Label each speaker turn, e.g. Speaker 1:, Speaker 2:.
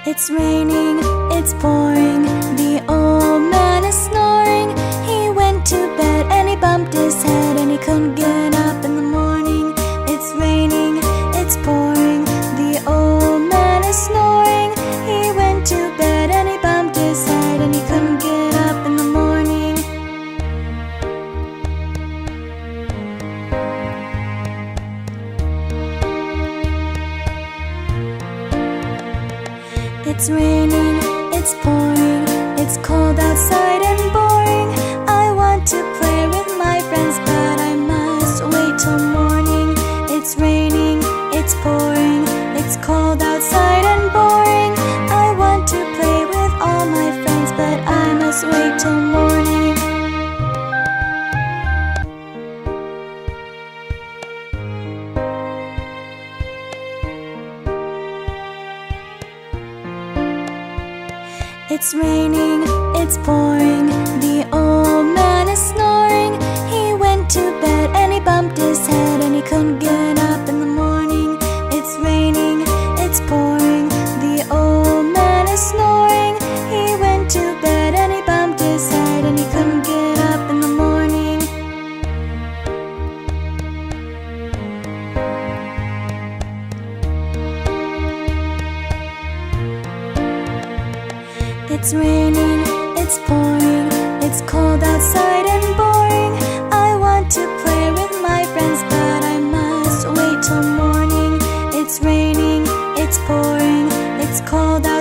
Speaker 1: It's raining, it's pouring, the old man is snoring. He went to bed and he bumped his head and he couldn't get up in the morning. It's raining, it's pouring, the old man is snoring. He went to bed and he bumped his head and he couldn't get up in the morning. It's raining, it's pouring, it's cold outside and boring. I want to play with my friends, but I must wait till morning. It's raining, it's pouring, it's cold outside and boring. I want to play with all my friends, but I must wait till morning. It's raining, it's pouring, the old man is snoring. He went to bed and he bumped his head and he couldn't get up in the morning. It's raining, it's pouring, the old man is snoring. He went to bed and he bumped his head and he couldn't get up in the morning. It's raining, it's pouring, it's cold outside and boring. I want to play with my friends, but I must wait till morning. It's raining, it's pouring, it's cold outside.